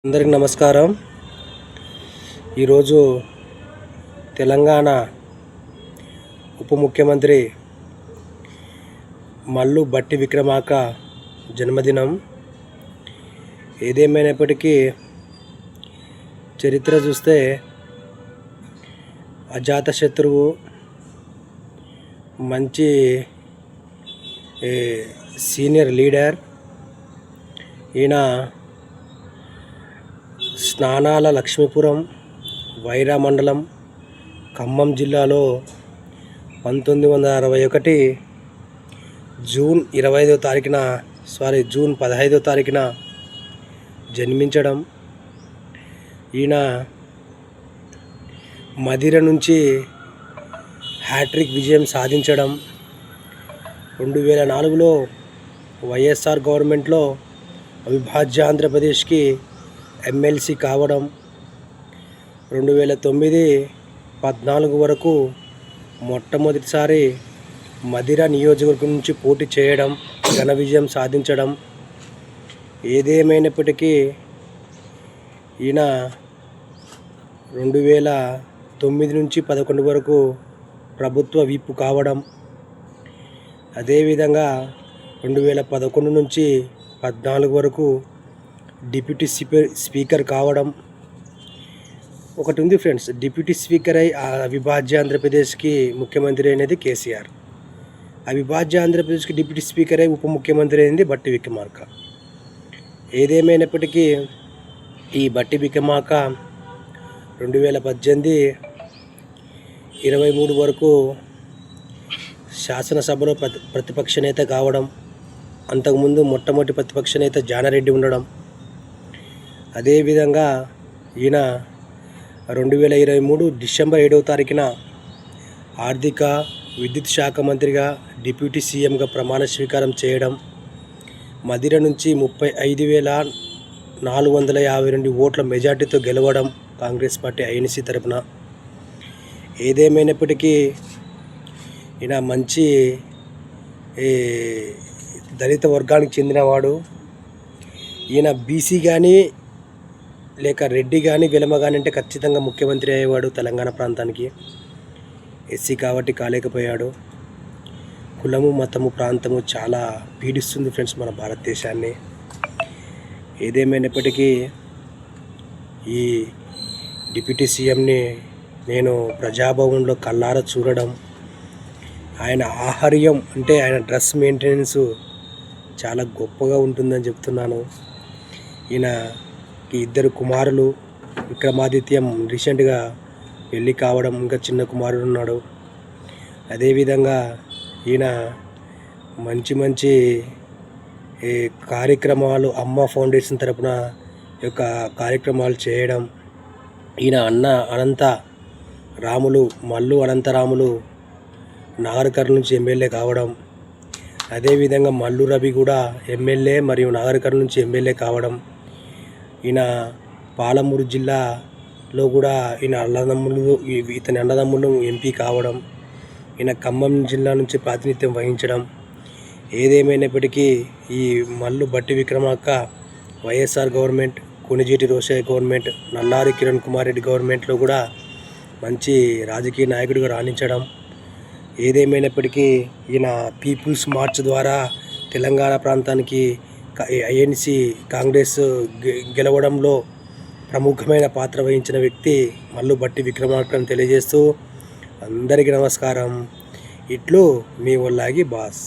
అందరికి నమస్కారం. ఈరోజు తెలంగాణ ఉప ముఖ్యమంత్రి మల్లు భట్టి విక్రమార్క జన్మదినం. ఏదేమైనప్పటికీ చరిత్ర చూస్తే అజాతశత్రువు, మంచి సీనియర్ లీడర్. ఈయన స్నానాల లక్ష్మీపురం, వైరా మండలం, ఖమ్మం జిల్లాలో 1961 జూన్ 15వ తారీఖున జన్మించడం. ఈయన మదిర నుంచి హ్యాట్రిక్ విజయం సాధించడం. 2004లో వైఎస్ఆర్ గవర్నమెంట్లో అవిభాజ్య ఆంధ్రప్రదేశ్కి ఎమ్మెల్సీ కావడం. 2009-14 వరకు మొట్టమొదటిసారి మదిర నియోజకవర్గం నుంచి పోటీ చేయడం, ఘన విజయం సాధించడం. ఏదేమైనప్పటికీ ఈయన 2009 నుంచి 11 వరకు ప్రభుత్వ విప్ కావడం. అదేవిధంగా 2011 నుంచి 14 వరకు డిప్యూటీ స్పీకర్ కావడం. ఒకటి ఉంది ఫ్రెండ్స్, డిప్యూటీ స్పీకర్ అయి అవిభాజ్య ఆంధ్రప్రదేశ్కి ముఖ్యమంత్రి అనేది కేసీఆర్. అవిభాజ్య ఆంధ్రప్రదేశ్కి డిప్యూటీ స్పీకర్ అయి ఉప ముఖ్యమంత్రి అయింది భట్టి విక్రమార్క. ఏదేమైనప్పటికీ ఈ భట్టి విక్రమార్క 2018-23 వరకు శాసనసభలో ప్రతిపక్ష నేత కావడం. అంతకుముందు మొట్టమొదటి ప్రతిపక్ష నేత జానారెడ్డి ఉండడం. అదేవిధంగా ఈయన 2023 డిసెంబర్ 7వ తారీఖున ఆర్థిక విద్యుత్ శాఖ మంత్రిగా, డిప్యూటీ సీఎంగా ప్రమాణ స్వీకారం చేయడం. మదిర నుంచి 35,452 ఓట్ల మెజార్టీతో గెలవడం కాంగ్రెస్ పార్టీ ఐఎన్సీ తరపున. ఏదేమైనప్పటికీ ఈయన మంచి దళిత వర్గానికి చెందినవాడు. ఈయన బీసీ కానీ లేక రెడ్డి కానీ వెలమ కానీ అంటే ఖచ్చితంగా ముఖ్యమంత్రి అయ్యేవాడు తెలంగాణ ప్రాంతానికి. ఎస్సీ కాబట్టి కాలేకపోయాడు. కులము, మతము, ప్రాంతము చాలా పీడిస్తుంది ఫ్రెండ్స్ మన భారతదేశాన్ని. ఏదేమైనప్పటికీ ఈ డిప్యూటీ సీఎంని నేను ప్రజాభవన్లో కళ్ళారా చూడడం, ఆయన ఆహార్యం అంటే ఆయన డ్రెస్ మెయింటెనెన్స్ చాలా గొప్పగా ఉంటుందని చెప్తున్నాను. ఈయనకి 2 కుమారులు, విక్రమాదిత్యం రీసెంట్గా పెళ్ళి కావడం, ఇంకా చిన్న కుమారుడు ఉన్నాడు. అదేవిధంగా ఈయన మంచి కార్యక్రమాలు అమ్మ ఫౌండేషన్ తరపున యొక్క కార్యక్రమాలు చేయడం. ఈయన మల్లు అనంతరాములు నాగర్ నుంచి ఎమ్మెల్యే కావడం. అదేవిధంగా మల్లు రవి కూడా ఎమ్మెల్యే మరియు నాగర్ నుంచి ఎమ్మెల్యే కావడం. ఈయన పాలమూరు జిల్లాలో కూడా ఇతని అన్నదమ్ములు ఎంపీ కావడం. ఈయన ఖమ్మం జిల్లా నుంచి ప్రాతినిధ్యం వహించడం. ఏదేమైనప్పటికీ ఈ మల్లు భట్టి విక్రమార్క వైఎస్ఆర్ గవర్నమెంట్, కొణిజేటి రోషయ్య గవర్నమెంట్, నల్లారి కిరణ్ కుమార్ రెడ్డి గవర్నమెంట్లో కూడా మంచి రాజకీయ నాయకుడిగా రాణించడం. ఏదేమైనప్పటికీ ఈయన పీపుల్స్ మార్చ్ ద్వారా తెలంగాణ ప్రాంతానికి ఐఎన్సీ కాంగ్రెస్ గెలవడంలో ప్రముఖమైన పాత్ర వహించిన వ్యక్తి మల్లు భట్టి విక్రమార్క అని తెలియజేస్తూ అందరికీ నమస్కారం. ఇట్లు మీ ఒల్లాగి బాస్.